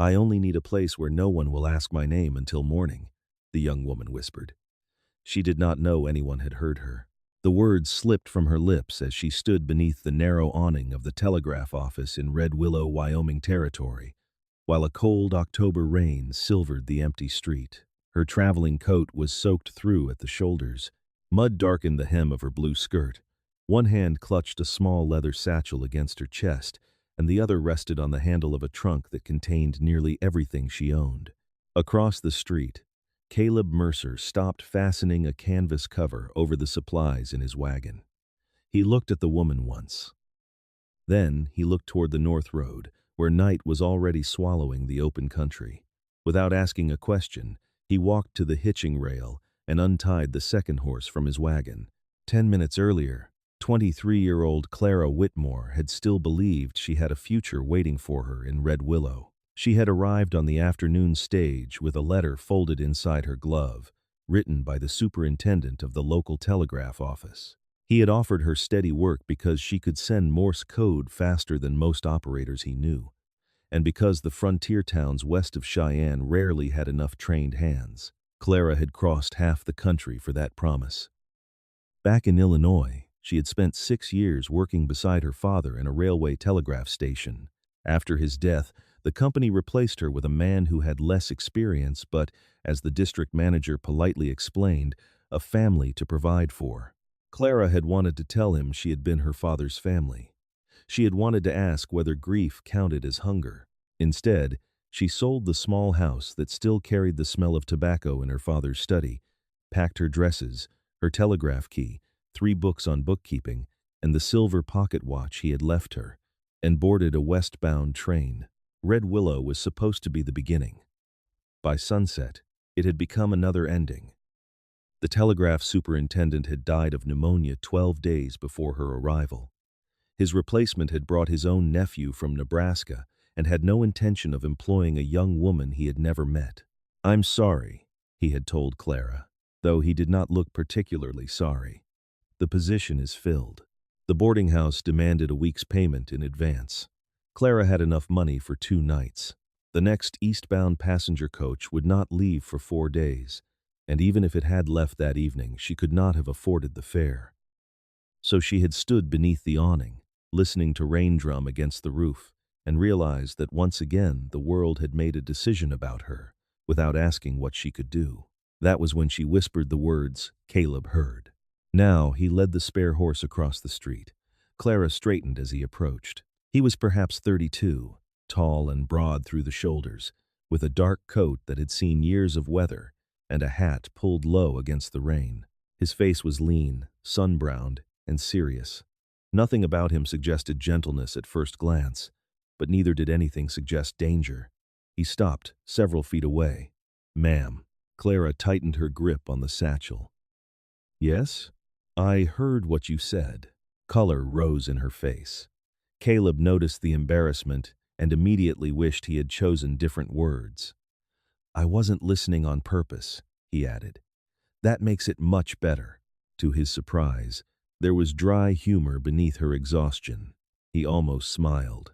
I only need a place where no one will ask my name until morning, the young woman whispered. She did not know anyone had heard her. The words slipped from her lips as she stood beneath the narrow awning of the telegraph office in Red Willow, Wyoming territory, while a cold October rain silvered the empty street. Her traveling coat was soaked through at the shoulders. Mud darkened the hem of her blue skirt. One hand clutched a small leather satchel against her chest, and the other rested on the handle of a trunk that contained nearly everything she owned. Across the street, Caleb Mercer stopped fastening a canvas cover over the supplies in his wagon. He looked at the woman once. Then he looked toward the north road, where night was already swallowing the open country. Without asking a question, he walked to the hitching rail and untied the second horse from his wagon. 10 minutes earlier, 23-year-old Clara Whitmore had still believed she had a future waiting for her in Red Willow. She had arrived on the afternoon stage with a letter folded inside her glove, written by the superintendent of the local telegraph office. He had offered her steady work because she could send Morse code faster than most operators he knew, and because the frontier towns west of Cheyenne rarely had enough trained hands. Clara had crossed half the country for that promise. Back in Illinois, she had spent 6 years working beside her father in a railway telegraph station. After his death, the company replaced her with a man who had less experience but, as the district manager politely explained, a family to provide for. Clara had wanted to tell him she had been her father's family. She had wanted to ask whether grief counted as hunger. Instead, she sold the small house that still carried the smell of tobacco in her father's study, packed her dresses, her telegraph key, 3 books on bookkeeping, and the silver pocket watch he had left her, and boarded a westbound train. Red Willow was supposed to be the beginning. By sunset, it had become another ending. The telegraph superintendent had died of pneumonia 12 days before her arrival. His replacement had brought his own nephew from Nebraska and had no intention of employing a young woman he had never met. "I'm sorry," he had told Clara, though he did not look particularly sorry. "The position is filled." The boarding house demanded a week's payment in advance. Clara had enough money for 2 nights. The next eastbound passenger coach would not leave for 4 days, and even if it had left that evening, she could not have afforded the fare. So she had stood beneath the awning, listening to rain drum against the roof, and realized that once again the world had made a decision about her, without asking what she could do. That was when she whispered the words Caleb heard. Now he led the spare horse across the street. Clara straightened as he approached. He was perhaps 32, tall and broad through the shoulders, with a dark coat that had seen years of weather and a hat pulled low against the rain. His face was lean, sun-browned, and serious. Nothing about him suggested gentleness at first glance, but neither did anything suggest danger. He stopped several feet away. "Ma'am." Clara tightened her grip on the satchel. "Yes? I heard what you said." Color rose in her face. Caleb noticed the embarrassment and immediately wished he had chosen different words. "I wasn't listening on purpose," he added. "That makes it much better." To his surprise, there was dry humor beneath her exhaustion. He almost smiled.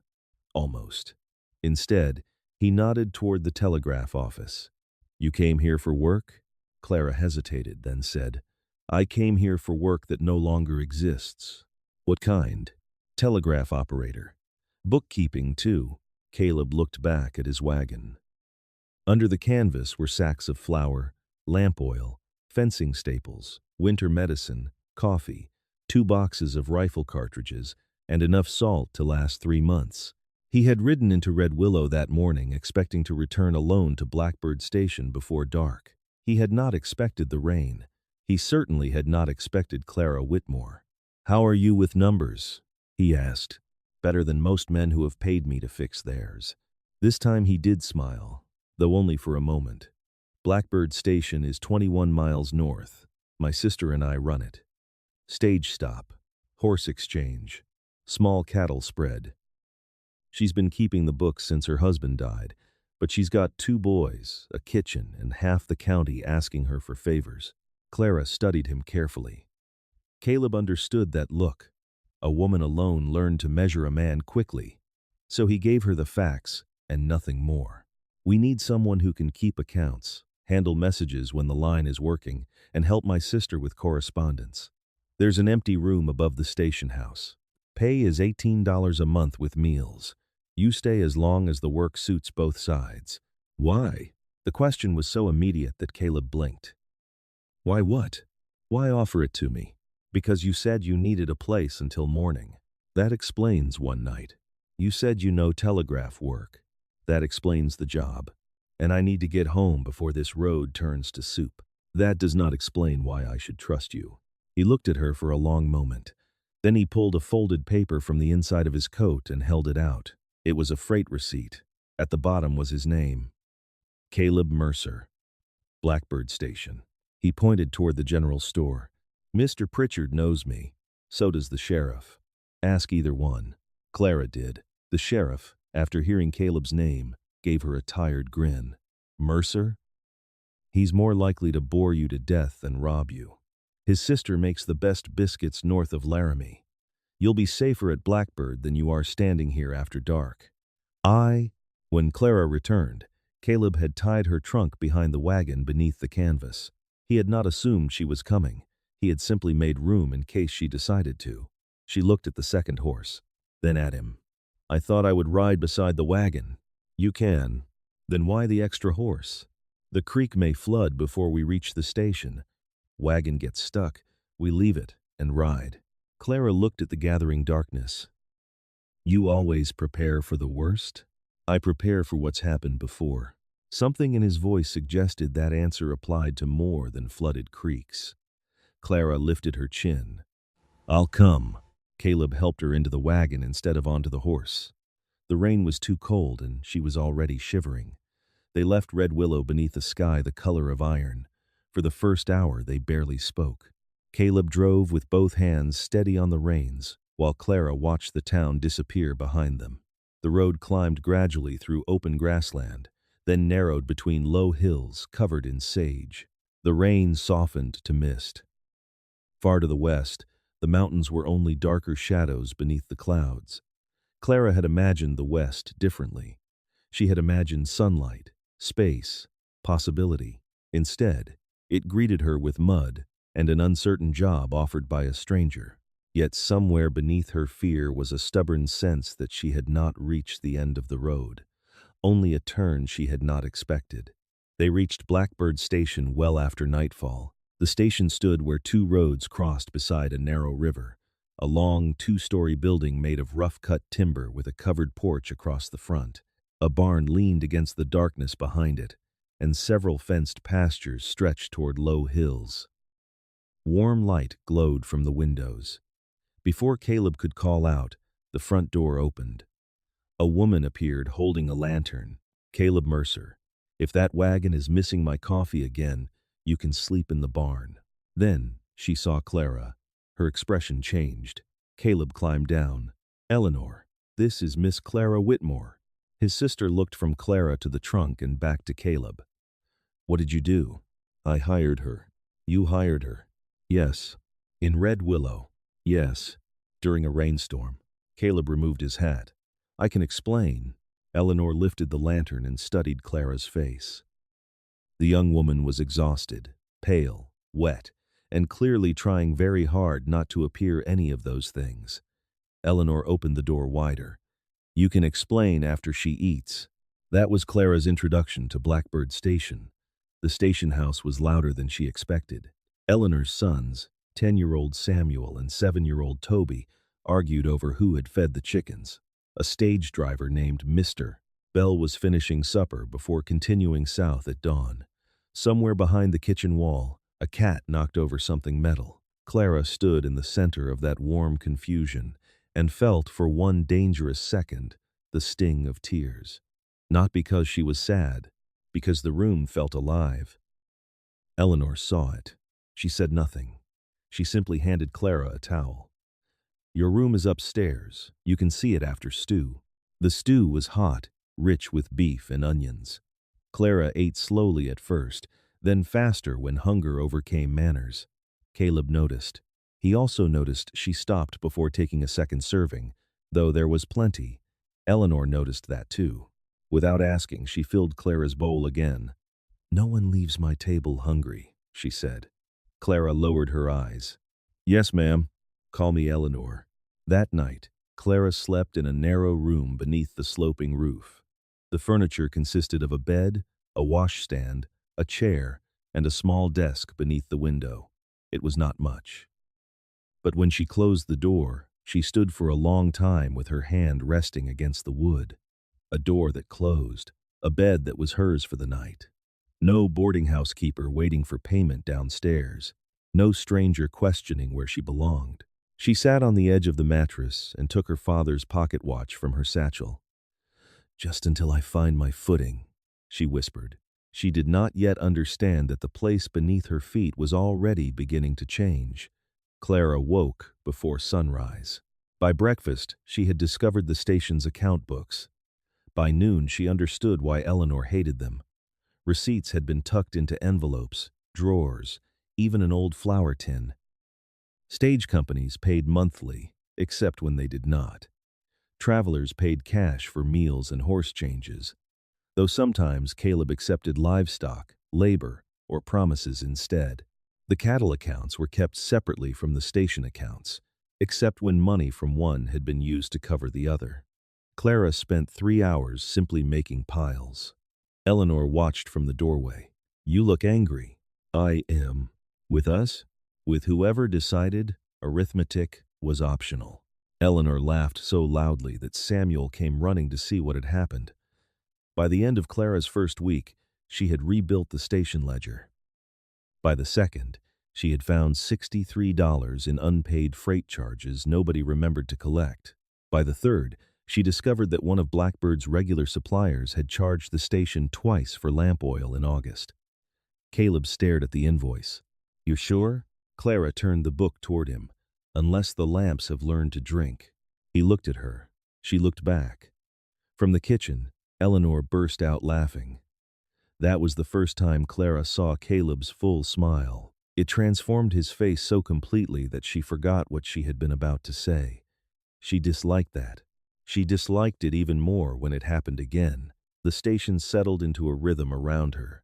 Almost. Instead, he nodded toward the telegraph office. "You came here for work?" Clara hesitated, then said, "I came here for work that no longer exists." "What kind?" "Telegraph operator. Bookkeeping, too." Caleb looked back at his wagon. Under the canvas were sacks of flour, lamp oil, fencing staples, winter medicine, coffee, 2 boxes of rifle cartridges, and enough salt to last 3 months. He had ridden into Red Willow that morning expecting to return alone to Blackbird Station before dark. He had not expected the rain. He certainly had not expected Clara Whitmore. "How are you with numbers?" he asked. "Better than most men who have paid me to fix theirs." This time he did smile, though only for a moment. "Blackbird Station is 21 miles north. My sister and I run it. Stage stop, horse exchange, small cattle spread. She's been keeping the books since her husband died, but she's got 2 boys, a kitchen, and half the county asking her for favors." Clara studied him carefully. Caleb understood that look. A woman alone learned to measure a man quickly, so he gave her the facts and nothing more. We need someone who can keep accounts, handle messages when the line is working, and help my sister with correspondence. There's an empty room above the station house. Pay is $18 a month with meals. You stay as long as the work suits both sides. Why? The question was so immediate that Caleb blinked. Why what? Why offer it to me? Because you said you needed a place until morning. That explains one night. You said you know telegraph work. That explains the job. And I need to get home before this road turns to soup. That does not explain why I should trust you. He looked at her for a long moment. Then he pulled a folded paper from the inside of his coat and held it out. It was a freight receipt. At the bottom was his name. Caleb Mercer. Blackbird Station. He pointed toward the general store. Mr. Pritchard knows me. So does the sheriff. Ask either one. Clara did. The sheriff, after hearing Caleb's name, gave her a tired grin. Mercer? He's more likely to bore you to death than rob you. His sister makes the best biscuits north of Laramie. You'll be safer at Blackbird than you are standing here after dark. When Clara returned, Caleb had tied her trunk behind the wagon beneath the canvas. He had not assumed she was coming. He had simply made room in case she decided to. She looked at the second horse, then at him. I thought I would ride beside the wagon. You can. Then why the extra horse? The creek may flood before we reach the station. Wagon gets stuck. We leave it and ride. Clara looked at the gathering darkness. You always prepare for the worst? I prepare for what's happened before. Something in his voice suggested that answer applied to more than flooded creeks. Clara lifted her chin. I'll come. Caleb helped her into the wagon instead of onto the horse. The rain was too cold and she was already shivering. They left Red Willow beneath a sky the color of iron. For the first hour they barely spoke. Caleb drove with both hands steady on the reins, while Clara watched the town disappear behind them. The road climbed gradually through open grassland, then narrowed between low hills covered in sage. The rain softened to mist. Far to the west, the mountains were only darker shadows beneath the clouds. Clara had imagined the west differently. She had imagined sunlight, space, possibility. Instead, it greeted her with mud and an uncertain job offered by a stranger. Yet somewhere beneath her fear was a stubborn sense that she had not reached the end of the road, only a turn she had not expected. They reached Blackbird Station well after nightfall. The station stood where two roads crossed beside a narrow river, a long two-story building made of rough-cut timber with a covered porch across the front. A barn leaned against the darkness behind it, and several fenced pastures stretched toward low hills. Warm light glowed from the windows. Before Caleb could call out, the front door opened. A woman appeared holding a lantern. Caleb Mercer. If that wagon is missing my coffee again, you can sleep in the barn. Then she saw Clara. Her expression changed. Caleb climbed down. Eleanor, this is Miss Clara Whitmore. His sister looked from Clara to the trunk and back to Caleb. What did you do? I hired her. You hired her? Yes. In Red Willow? Yes. During a rainstorm. Caleb removed his hat. I can explain. Eleanor lifted the lantern and studied Clara's face. The young woman was exhausted, pale, wet, and clearly trying very hard not to appear any of those things. Eleanor opened the door wider. You can explain after she eats. That was Clara's introduction to Blackbird Station. The station house was louder than she expected. Eleanor's sons, 10-year-old Samuel and 7-year-old Toby, argued over who had fed the chickens. A stage driver named Mr. Bell was finishing supper before continuing south at dawn. Somewhere behind the kitchen wall, a cat knocked over something metal. Clara stood in the center of that warm confusion and felt for one dangerous second the sting of tears. Not because she was sad, because the room felt alive. Eleanor saw it. She said nothing. She simply handed Clara a towel. Your room is upstairs. You can see it after stew. The stew was hot, rich with beef and onions. Clara ate slowly at first, then faster when hunger overcame manners. Caleb noticed. He also noticed she stopped before taking a second serving, though there was plenty. Eleanor noticed that too. Without asking, she filled Clara's bowl again. "No one leaves my table hungry," she said. Clara lowered her eyes. "Yes, ma'am. Call me Eleanor." That night, Clara slept in a narrow room beneath the sloping roof. The furniture consisted of a bed, a washstand, a chair, and a small desk beneath the window. It was not much. But when she closed the door, she stood for a long time with her hand resting against the wood. A door that closed, a bed that was hers for the night. No boarding house keeper waiting for payment downstairs. No stranger questioning where she belonged. She sat on the edge of the mattress and took her father's pocket watch from her satchel. "Just until I find my footing," she whispered. She did not yet understand that the place beneath her feet was already beginning to change. Clara woke before sunrise. By breakfast, she had discovered the station's account books. By noon, she understood why Eleanor hated them. Receipts had been tucked into envelopes, drawers, even an old flour tin. Stage companies paid monthly, except when they did not. Travelers paid cash for meals and horse changes, though sometimes Caleb accepted livestock, labor, or promises instead. The cattle accounts were kept separately from the station accounts, except when money from one had been used to cover the other. Clara spent 3 hours simply making piles. Eleanor watched from the doorway. "You look angry." "I am." "With us?" "With whoever decided arithmetic was optional." Eleanor laughed so loudly that Samuel came running to see what had happened. By the end of Clara's first week, she had rebuilt the station ledger. By the second, she had found $63 in unpaid freight charges nobody remembered to collect. By the third, she discovered that one of Blackbird's regular suppliers had charged the station twice for lamp oil in August. Caleb stared at the invoice. "You're sure?" Clara turned the book toward him. "Unless the lamps have learned to drink." He looked at her. She looked back. From the kitchen, Eleanor burst out laughing. That was the first time Clara saw Caleb's full smile. It transformed his face so completely that she forgot what she had been about to say. She disliked that. She disliked it even more when it happened again. The station settled into a rhythm around her.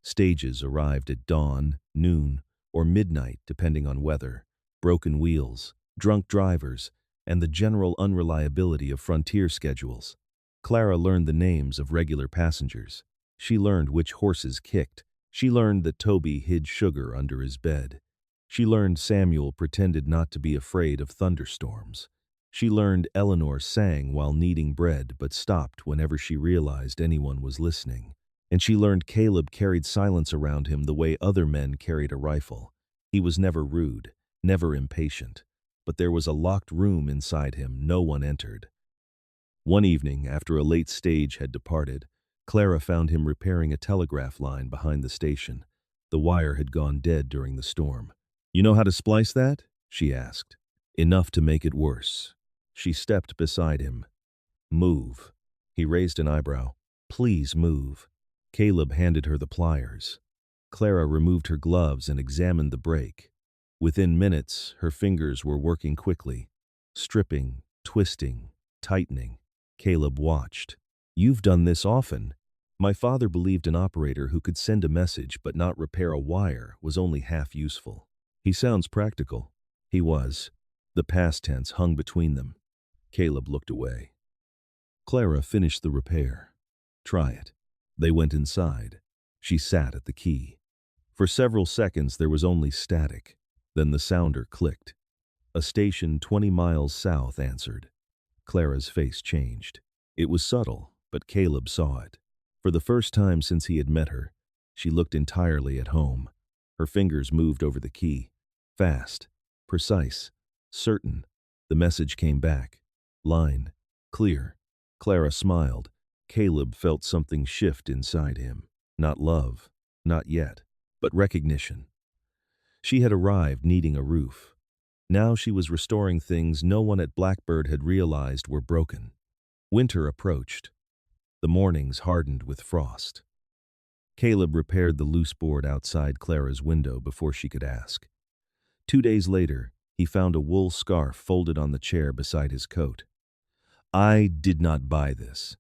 Stages arrived at dawn, noon, or midnight depending on weather. Broken wheels, drunk drivers, and the general unreliability of frontier schedules. Clara learned the names of regular passengers. She learned which horses kicked. She learned that Toby hid sugar under his bed. She learned Samuel pretended not to be afraid of thunderstorms. She learned Eleanor sang while kneading bread but stopped whenever she realized anyone was listening. And she learned Caleb carried silence around him the way other men carried a rifle. He was never rude, never impatient, but there was a locked room inside him no one entered. One evening, after a late stage had departed, Clara found him repairing a telegraph line behind the station. The wire had gone dead during the storm. "You know how to splice that?" she asked. "Enough to make it worse." She stepped beside him. "Move." He raised an eyebrow. "Please move." Caleb handed her the pliers. Clara removed her gloves and examined the break. Within minutes, her fingers were working quickly, stripping, twisting, tightening. Caleb watched. "You've done this often." My father believed an operator who could send a message but not repair a wire was only half useful. He sounds practical. He was. The past tense hung between them. Caleb looked away. Clara finished the repair. "Try it." They went inside. She sat at the key. For several seconds there was only static. Then the sounder clicked. A station 20 miles south answered. Clara's face changed. It was subtle, but Caleb saw it. For the first time since he had met her, she looked entirely at home. Her fingers moved over the key. Fast, precise, certain. The message came back. Line. Clear. Clara smiled. Caleb felt something shift inside him. Not love, not yet, but recognition. She had arrived needing a roof. Now she was restoring things no one at Blackbird had realized were broken. Winter approached. The mornings hardened with frost. Caleb repaired the loose board outside Clara's window before she could ask. 2 days later, he found a wool scarf folded on the chair beside his coat. "I did not buy this."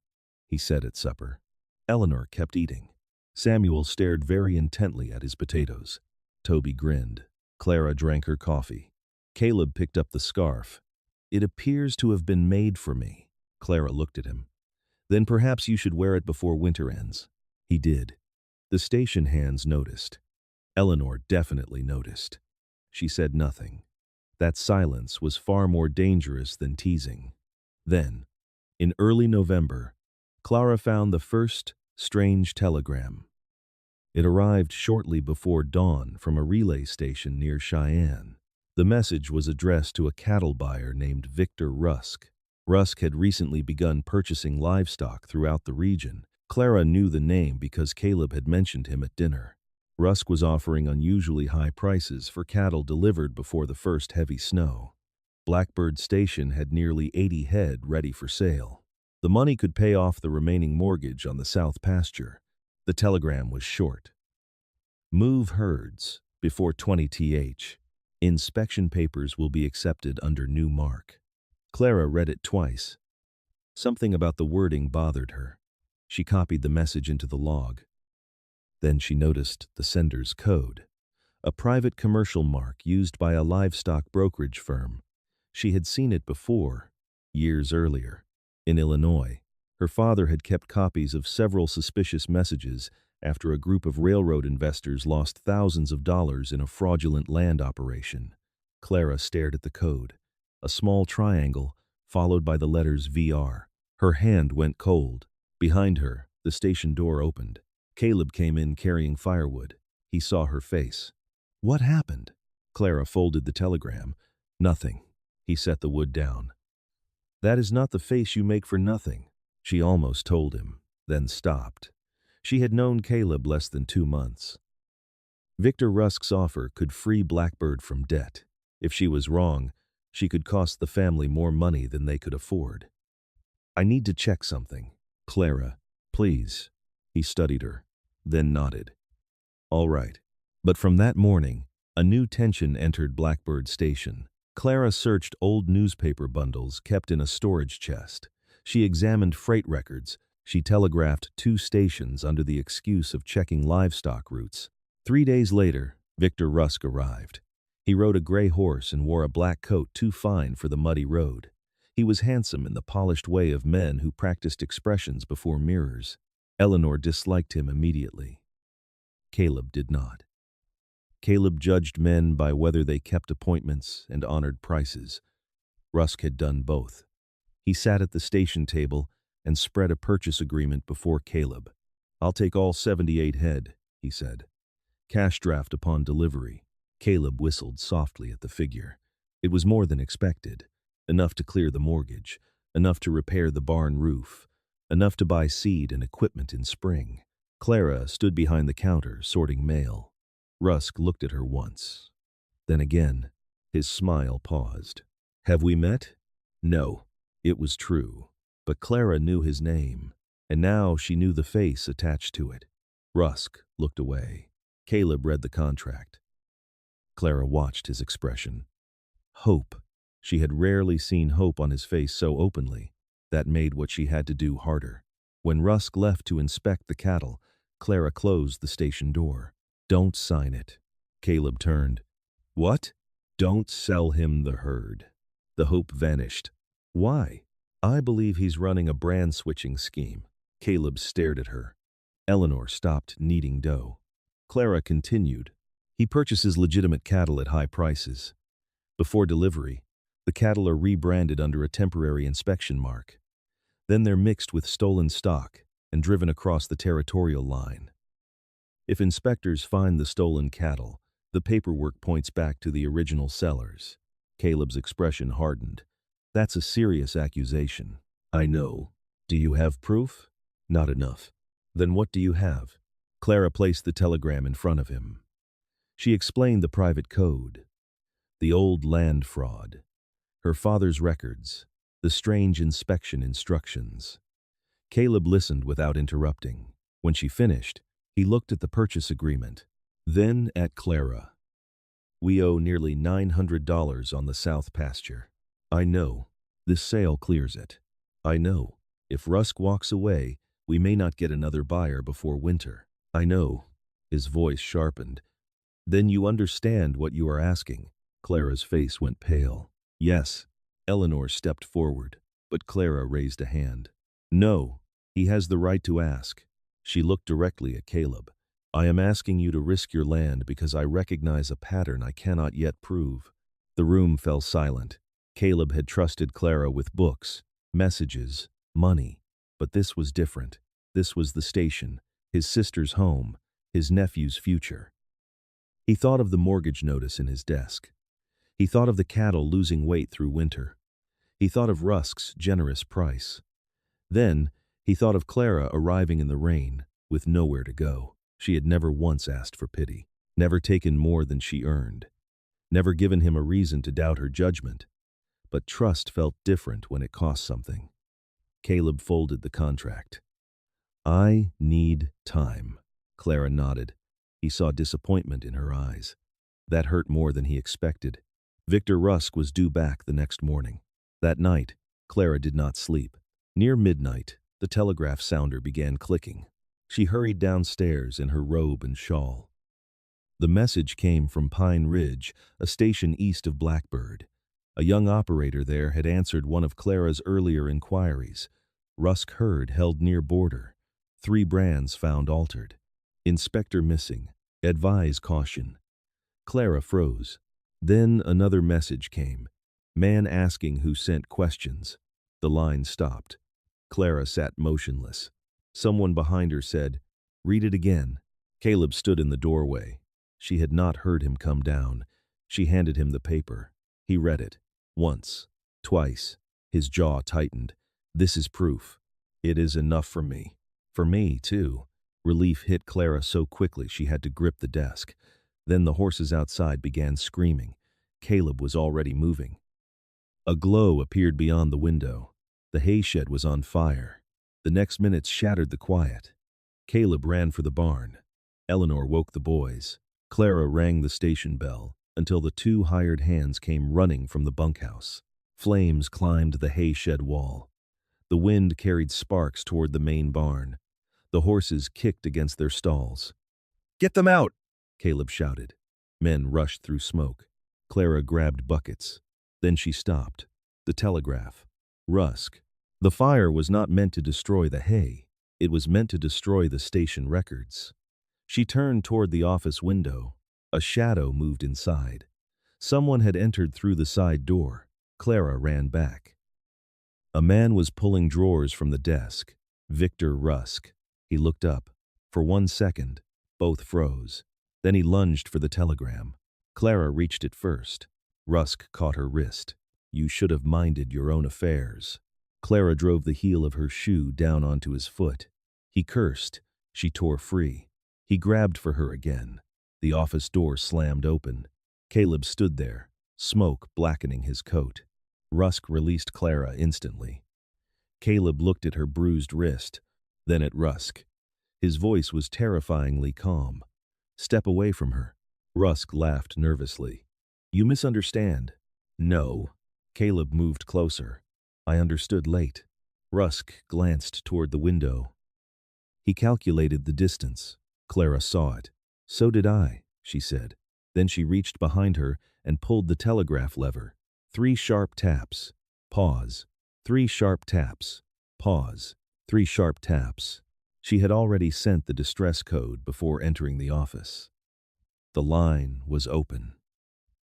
he said at supper. Eleanor kept eating. Samuel stared very intently at his potatoes. Toby grinned. Clara drank her coffee. Caleb picked up the scarf. It appears to have been made for me. Clara looked at him. Then perhaps you should wear it before winter ends. He did. The station hands noticed. Eleanor definitely noticed. She said nothing. That silence was far more dangerous than teasing. Then, in early November, Clara found the first strange telegram. It arrived shortly before dawn from a relay station near Cheyenne. The message was addressed to a cattle buyer named Victor Rusk. Rusk had recently begun purchasing livestock throughout the region. Clara knew the name because Caleb had mentioned him at dinner. Rusk was offering unusually high prices for cattle delivered before the first heavy snow. Blackbird Station had nearly 80 head ready for sale. The money could pay off the remaining mortgage on the south pasture. The telegram was short. Move herds before 20th. Inspection papers will be accepted under new mark. Clara read it twice. Something about the wording bothered her. She copied the message into the log. Then she noticed the sender's code, a private commercial mark used by a livestock brokerage firm. She had seen it before, years earlier. In Illinois, her father had kept copies of several suspicious messages after a group of railroad investors lost thousands of dollars in a fraudulent land operation. Clara stared at the code, a small triangle followed by the letters VR. Her hand went cold. Behind her, the station door opened. Caleb came in carrying firewood. He saw her face. What happened? Clara folded the telegram. Nothing. He set the wood down. That is not the face you make for nothing, she almost told him, then stopped. She had known Caleb less than 2 months. Victor Rusk's offer could free Blackbird from debt. If she was wrong, she could cost the family more money than they could afford. I need to check something. Clara, please. He studied her, then nodded. All right. But from that morning, a new tension entered Blackbird Station. Clara searched old newspaper bundles kept in a storage chest. She examined freight records. She telegraphed 2 stations under the excuse of checking livestock routes. 3 days later, Victor Rusk arrived. He rode a gray horse and wore a black coat too fine for the muddy road. He was handsome in the polished way of men who practiced expressions before mirrors. Eleanor disliked him immediately. Caleb did not. Caleb judged men by whether they kept appointments and honored prices. Rusk had done both. He sat at the station table and spread a purchase agreement before Caleb. I'll take all 78 head, he said. Cash draft upon delivery. Caleb whistled softly at the figure. It was more than expected. Enough to clear the mortgage, enough to repair the barn roof, enough to buy seed and equipment in spring. Clara stood behind the counter, sorting mail. Rusk looked at her once. Then again, his smile paused. Have we met? No, it was true. But Clara knew his name, and now she knew the face attached to it. Rusk looked away. Caleb read the contract. Clara watched his expression. Hope. She had rarely seen hope on his face so openly. That made what she had to do harder. When Rusk left to inspect the cattle, Clara closed the station door. Don't sign it. Caleb turned. What? Don't sell him the herd. The hope vanished. Why? I believe he's running a brand-switching scheme. Caleb stared at her. Eleanor stopped kneading dough. Clara continued. He purchases legitimate cattle at high prices. Before delivery, the cattle are rebranded under a temporary inspection mark. Then they're mixed with stolen stock and driven across the territorial line. If inspectors find the stolen cattle, the paperwork points back to the original sellers. Caleb's expression hardened. That's a serious accusation. I know. Do you have proof? Not enough. Then what do you have? Clara placed the telegram in front of him. She explained the private code, the old land fraud, her father's records, the strange inspection instructions. Caleb listened without interrupting. When she finished, he looked at the purchase agreement, then at Clara. We owe nearly $900 on the south pasture. I know. This sale clears it. I know. If Rusk walks away, we may not get another buyer before winter. I know. His voice sharpened. Then you understand what you are asking. Clara's face went pale. Yes. Eleanor stepped forward, but Clara raised a hand. No, he has the right to ask. She looked directly at Caleb. I am asking you to risk your land because I recognize a pattern I cannot yet prove. The room fell silent. Caleb had trusted Clara with books, messages, money. But this was different. This was the station, his sister's home, his nephew's future. He thought of the mortgage notice in his desk. He thought of the cattle losing weight through winter. He thought of Rusk's generous price. Then, he thought of Clara arriving in the rain, with nowhere to go. She had never once asked for pity, never taken more than she earned, never given him a reason to doubt her judgment. But trust felt different when it cost something. Caleb folded the contract. I need time. Clara nodded. He saw disappointment in her eyes. That hurt more than he expected. Victor Rusk was due back the next morning. That night, Clara did not sleep. Near midnight, the telegraph sounder began clicking. She hurried downstairs in her robe and shawl. The message came from Pine Ridge, a station east of Blackbird. A young operator there had answered one of Clara's earlier inquiries. Rusk herd held near border. 3 brands found altered. Inspector missing. Advise caution. Clara froze. Then another message came. Man asking who sent questions. The line stopped. Clara sat motionless. Someone behind her said, "Read it again." Caleb stood in the doorway. She had not heard him come down. She handed him the paper. He read it. Once. Twice. His jaw tightened. This is proof. It is enough for me. For me, too. Relief hit Clara so quickly she had to grip the desk. Then the horses outside began screaming. Caleb was already moving. A glow appeared beyond the window. The hay shed was on fire. The next minutes shattered the quiet. Caleb ran for the barn. Eleanor woke the boys. Clara rang the station bell until the 2 hired hands came running from the bunkhouse. Flames climbed the hay shed wall. The wind carried sparks toward the main barn. The horses kicked against their stalls. "Get them out!" Caleb shouted. Men rushed through smoke. Clara grabbed buckets. Then she stopped. The telegraph. Rusk. The fire was not meant to destroy the hay. It was meant to destroy the station records. She turned toward the office window. A shadow moved inside. Someone had entered through the side door. Clara ran back. A man was pulling drawers from the desk. Victor Rusk. He looked up. For 1 second, both froze. Then he lunged for the telegram. Clara reached it first. Rusk caught her wrist. You should have minded your own affairs. Clara drove the heel of her shoe down onto his foot. He cursed. She tore free. He grabbed for her again. The office door slammed open. Caleb stood there, smoke blackening his coat. Rusk released Clara instantly. Caleb looked at her bruised wrist, then at Rusk. His voice was terrifyingly calm. Step away from her. Rusk laughed nervously. You misunderstand. No. Caleb moved closer. I understood late. Rusk glanced toward the window. He calculated the distance. Clara saw it. So did I, she said. Then she reached behind her and pulled the telegraph lever. 3 sharp taps. Pause. 3 sharp taps. Pause. 3 sharp taps. She had already sent the distress code before entering the office. The line was open.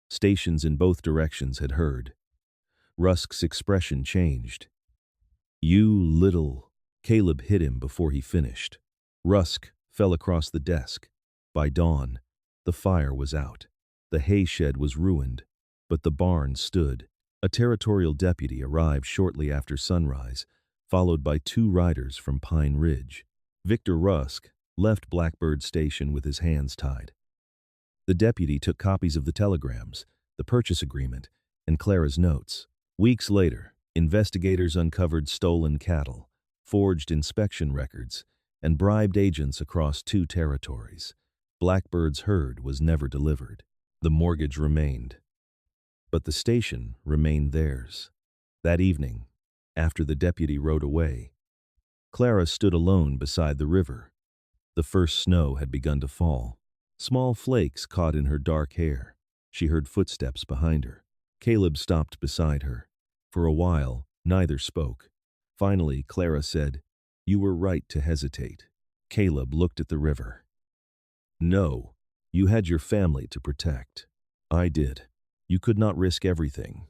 Stations in both directions had heard. Rusk's expression changed. You little... Caleb hit him before he finished. Rusk fell across the desk. By dawn, the fire was out. The hay shed was ruined, but the barn stood. A territorial deputy arrived shortly after sunrise, followed by 2 riders from Pine Ridge. Victor Rusk left Blackbird Station with his hands tied. The deputy took copies of the telegrams, the purchase agreement, and Clara's notes. Weeks later, investigators uncovered stolen cattle, forged inspection records, and bribed agents across 2 territories. Blackbird's herd was never delivered. The mortgage remained. But the station remained theirs. That evening, after the deputy rode away, Clara stood alone beside the river. The first snow had begun to fall. Small flakes caught in her dark hair. She heard footsteps behind her. Caleb stopped beside her. For a while, neither spoke. Finally, Clara said, "You were right to hesitate." Caleb looked at the river. "No, you had your family to protect. I did. You could not risk everything.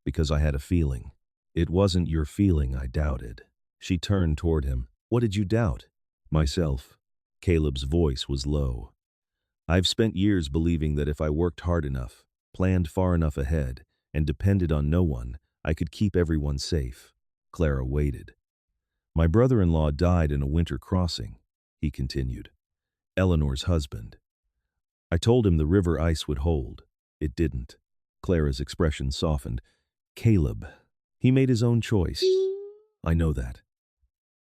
Because I had a feeling. It wasn't your feeling I doubted." She turned toward him. "What did you doubt?" "Myself." Caleb's voice was low. "I've spent years believing that if I worked hard enough, planned far enough ahead, and depended on no one, I could keep everyone safe." Clara waited. "My brother-in-law died in a winter crossing," he continued. "Eleanor's husband. I told him the river ice would hold. It didn't." Clara's expression softened. "Caleb, he made his own choice. I know that.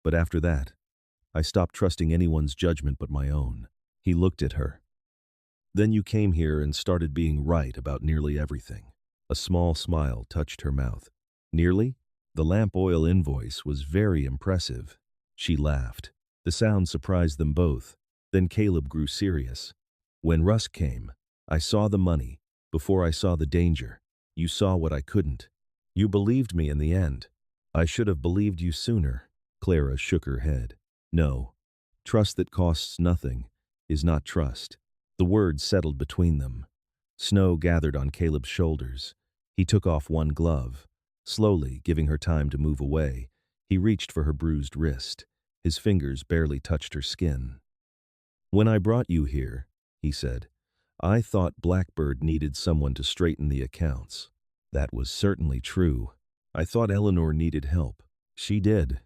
But after that, I stopped trusting anyone's judgment but my own." He looked at her. "Then you came here and started being right about nearly everything." A small smile touched her mouth. "Nearly?" The lamp oil invoice was very impressive. She laughed. The sound surprised them both. Then Caleb grew serious. "When Rusk came, I saw the money. Before I saw the danger, you saw what I couldn't. You believed me in the end. I should have believed you sooner." Clara shook her head. "No. Trust that costs nothing is not trust." The words settled between them. Snow gathered on Caleb's shoulders. He took off one glove. Slowly, giving her time to move away, he reached for her bruised wrist. His fingers barely touched her skin. "When I brought you here," he said, "I thought Blackbird needed someone to straighten the accounts. That was certainly true. I thought Eleanor needed help. She did.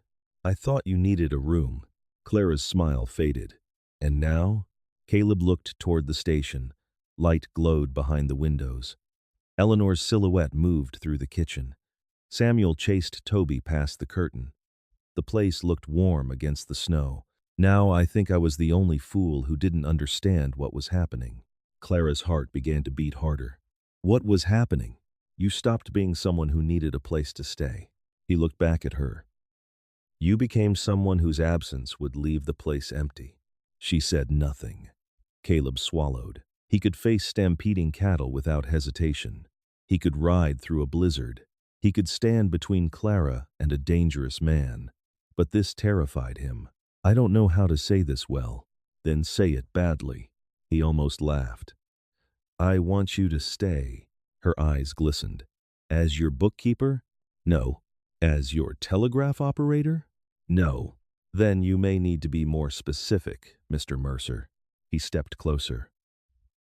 I thought you needed a room." Clara's smile faded. "And now?" Caleb looked toward the station. Light glowed behind the windows. Eleanor's silhouette moved through the kitchen. Samuel chased Toby past the curtain. The place looked warm against the snow. Now I think I was the only fool who didn't understand what was happening. Clara's heart began to beat harder. "What was happening?" "You stopped being someone who needed a place to stay." He looked back at her. "You became someone whose absence would leave the place empty." She said nothing. Caleb swallowed. He could face stampeding cattle without hesitation. He could ride through a blizzard. He could stand between Clara and a dangerous man. But this terrified him. "I don't know how to say this well." "Then say it badly." He almost laughed. "I want you to stay." Her eyes glistened. "As your bookkeeper?" "No." "As your telegraph operator?" "No." "Then you may need to be more specific, Mr. Mercer." He stepped closer.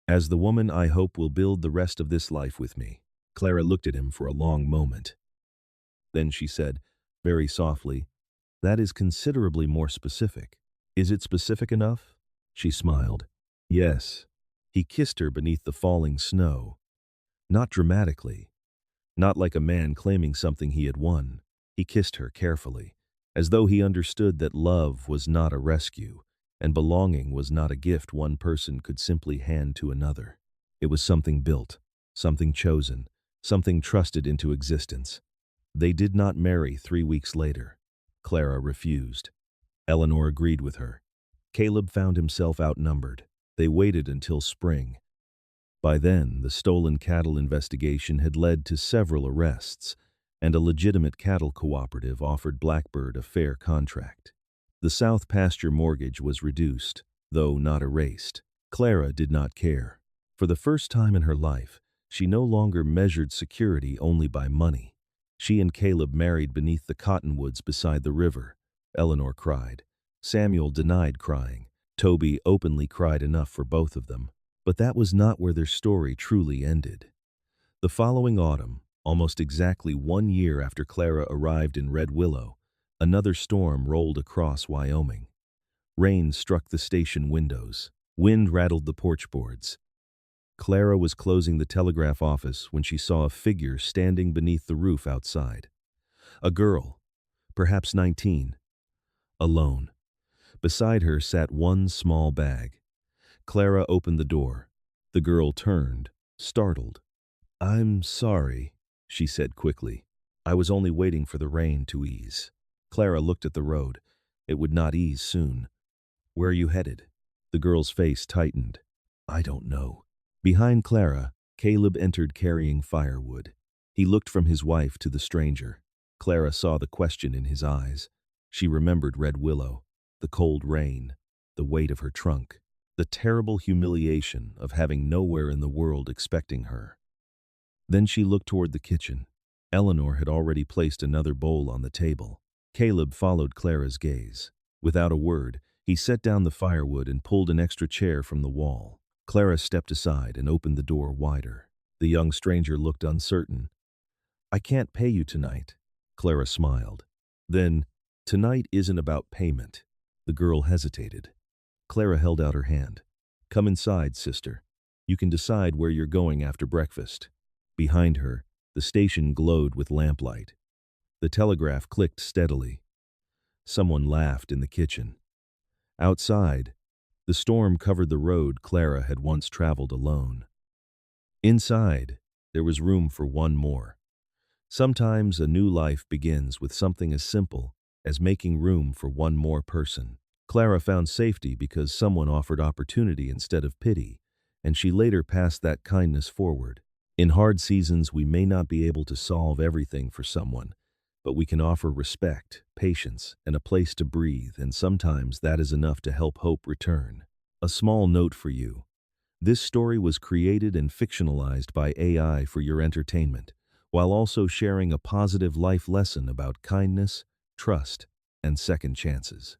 "As the woman I hope will build the rest of this life with me." Clara looked at him for a long moment. Then she said, very softly, "That is considerably more specific. Is it specific enough?" She smiled. "Yes." He kissed her beneath the falling snow. Not dramatically. Not like a man claiming something he had won. He kissed her carefully, as though he understood that love was not a rescue, and belonging was not a gift one person could simply hand to another. It was something built, something chosen, something trusted into existence. They did not marry 3 weeks later. Clara refused. Eleanor agreed with her. Caleb found himself outnumbered. They waited until spring. By then, the stolen cattle investigation had led to several arrests, and a legitimate cattle cooperative offered Blackbird a fair contract. The South Pasture mortgage was reduced, though not erased. Clara did not care. For the first time in her life, she no longer measured security only by money. She and Caleb married beneath the cottonwoods beside the river. Eleanor cried. Samuel denied crying. Toby openly cried enough for both of them. But that was not where their story truly ended. The following autumn, almost exactly 1 year after Clara arrived in Red Willow, another storm rolled across Wyoming. Rain struck the station windows. Wind rattled the porch boards. Clara was closing the telegraph office when she saw a figure standing beneath the roof outside. A girl, perhaps 19, alone. Beside her sat one small bag. Clara opened the door. The girl turned, startled. "I'm sorry," she said quickly. "I was only waiting for the rain to ease." Clara looked at the road. It would not ease soon. "Where are you headed?" The girl's face tightened. "I don't know." Behind Clara, Caleb entered carrying firewood. He looked from his wife to the stranger. Clara saw the question in his eyes. She remembered Red Willow, the cold rain, the weight of her trunk, the terrible humiliation of having nowhere in the world expecting her. Then she looked toward the kitchen. Eleanor had already placed another bowl on the table. Caleb followed Clara's gaze. Without a word, he set down the firewood and pulled an extra chair from the wall. Clara stepped aside and opened the door wider. The young stranger looked uncertain. "I can't pay you tonight." Clara smiled. "Then, tonight isn't about payment." The girl hesitated. Clara held out her hand. "Come inside, sister. You can decide where you're going after breakfast." Behind her, the station glowed with lamplight. The telegraph clicked steadily. Someone laughed in the kitchen. Outside, the storm covered the road Clara had once traveled alone. Inside, there was room for one more. Sometimes a new life begins with something as simple as making room for one more person. Clara found safety because someone offered opportunity instead of pity, and she later passed that kindness forward. In hard seasons, we may not be able to solve everything for someone, but we can offer respect, patience, and a place to breathe, and sometimes that is enough to help hope return. A small note for you. This story was created and fictionalized by AI for your entertainment, while also sharing a positive life lesson about kindness, trust, and second chances.